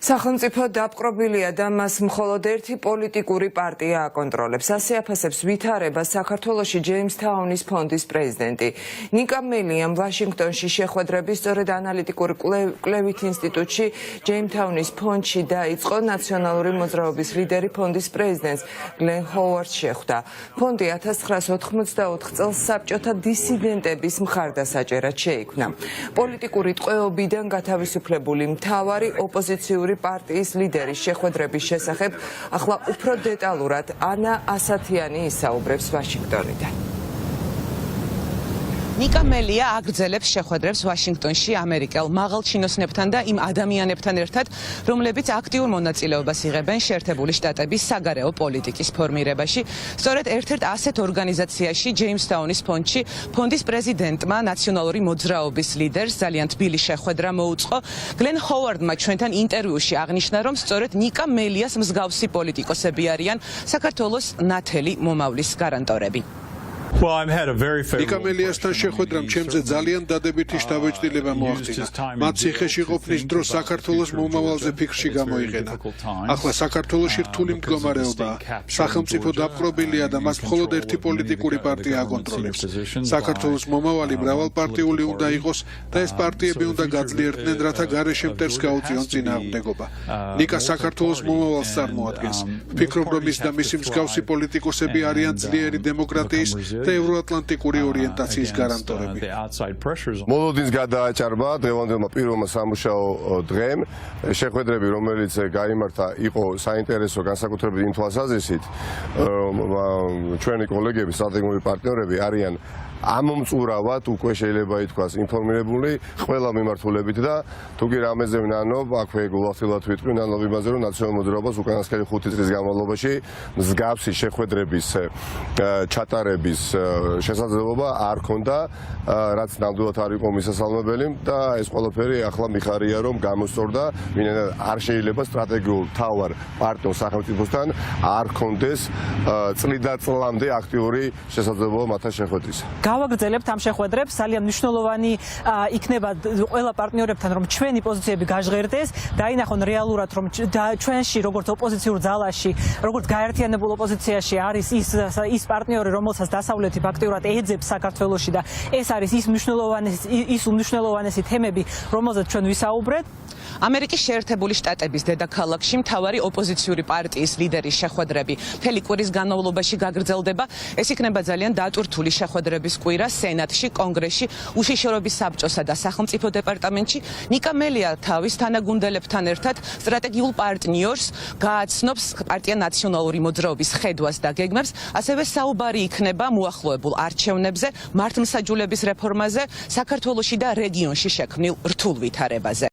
სახელმწიფო დაპყრობილია და მას მხოლოდ ერთი პოლიტიკური პარტია აკონტროლებს. ასე აფასებს ვითარებას საქართველოში ჯეიმსთაუნის ფონდის პრეზიდენტი. ნიკა მელიამ ვაშინგტონში შეხვედრების სწორედ ანალიტიკური კვლევით ინსტიტუტში ჯეიმსთაუნის ფონდში დაიწყო ნაციონალური მოძრაობის ლიდერი ფონდის პრეზიდენტს გლენ ჰოვარდს შეხვდა. ფონდი 1984 წელს საბჭოთა დისიდენტების მხარდასაჭერად შეიქმნა. პოლიტიკური ტყვეობიდან გათავისუფლებული მთავარი ოპოზიციური პარტიის ლიდერის შეხვედრების შესახებ ახლა უფრო დეტალურად ანა ასათიანი ისაუბრებს ვაშინგტონიდან. ნიკა მელია აგრძელებს შეხვედრებს ვაშინგტონში ამერიკელ მაღალჩინოსნებთან და იმ ადამიანებთან ერთად, რომლებიც აქტიურ მონაწილეობას იღებენ შეერთებული შტატების საგარეო პოლიტიკის ფორმირებაში. სწორედ ერთ-ერთ ასეთ ორგანიზაციაში ჯეიმსთაუნის ფონდში ფონდის პრეზიდენტმა ნაციონალური მოძრაობის ლიდერს ძალიან თბილი შეხვედრა მოუწყო. გლენ ჰოვარდმა ჩვენთან ინტერვიუში აღნიშნა, რომ სწორედ ნიკა მელიას მსგავსი პოლიტიკოსები არიან საქართველოს ნათელი მომავლის გარანტორები. ნიკა მელიასთან შეხვედრამ ჩემზე ძალიან დადებითი შთაბეჭდილება მოახდინა. მათ ციხეში ყოფნის დროს საქართველოს მომავალზე ფიქრში გამოიყენა. ახლა საქართველოში რთული მდგომარეობაა. სახელმწიფო დაპყრობილია და მას მხოლოდ ერთი პოლიტიკური პარტია აკონტროლებს. საქართველოს მომავალი მრავალპარტიული უნდა იყოს და ეს პარტიები უნდა გაძლიერდნენ, რათა გარეშე მტერს გაუწიონ წინააღმდეგობა. ნიკა საქართველოს მომავალს წარმოადგენს. ვფიქრობ, რომ ის და მისი მსგავსი პოლიტიკოსები არიან ძლიერი დემოკრატიის და ევროატლანტიკური ორიენტაციის გარანტორები. მოლოდინს გადააჭარბა დღევანდელმა პირველმა სამუშაო დღემ. შეხვედრები, რომელიც გაიმართა, იყო საინტერესო განსაკუთრებით იმ თვალსაზრისით, ჩვენი კოლეგები, სტრატეგიული პარტნიორები არიან ამომწურავად უკვე შეიძლება ითქვას ინფორმირებული ყველა მიმართულებით და თუ კი რამეზე ვნანობ, აქვე გულახდილად ვიტყვი ნანობ იმაზე, რომ ნაციონალურ მოძრაობას უკანასკნელი 5 წლის განმავლობაში მსგავსი შეხვედრების ჩატარების შესაძლებლობა არ ქონდა, რაც ნამდვილად არ იყო მისასალმებელი და ეს ყველაფერი ახლა მიხარია, რომ გამოსწორდა, ვინმე არ შეიძლება სტრატეგიულ თავარ პარტნიორ სახელმწიფოსთან არ ქონდეს წლიდან წლამდე აქტიური შესაძლებლობა მათთან შეხვედრის. გავაგრძელებთ ამ შეხვედრებს, ძალიან მნიშვნელოვანი იქნება ყველა პარტნიორებთან, რომ ჩვენი პოზიციები გაჟღერდეს, დაინახონ რეალურად, რომ ჩვენში როგორც ოპოზიციურ ძალაში, როგორც გაერთიანებულ ოპოზიციაში არის ის პარტნიორი, რომელსაც დასავლეთი ფაქტიურად ეძებს საქართველოში და ეს არის ის უმნიშვნელოვანესი თემები, რომელზეც ჩვენ ვისაუბრეთ. ამერიკის შეერთებული შტატების დედაქალაქში მთავარი ოპოზიციური პარტიის ლიდერის შეხვედრები მთელი კვირის განმავლობაში გაგრძელდება. ეს იქნება ძალიან დატვირთული შეხვედრების კვირა სენატში, კონგრესში, უშიშროების საბჭოსა და სახელმწიფო დეპარტამენტში. ნიკა მელია თავის თანაგუნდელებთან ერთად სტრატეგიულ პარტნიორს გააცნობს პარტია ნაციონალური მოძრაობის ხედვას და გეგმებს, ასევე საუბარი იქნება მოახლოებულ არჩევნებზე, მართლმსაჯულების რეფორმაზე, საქართველოში და რეგიონში შექმნილ რთულ ვითარებაზე.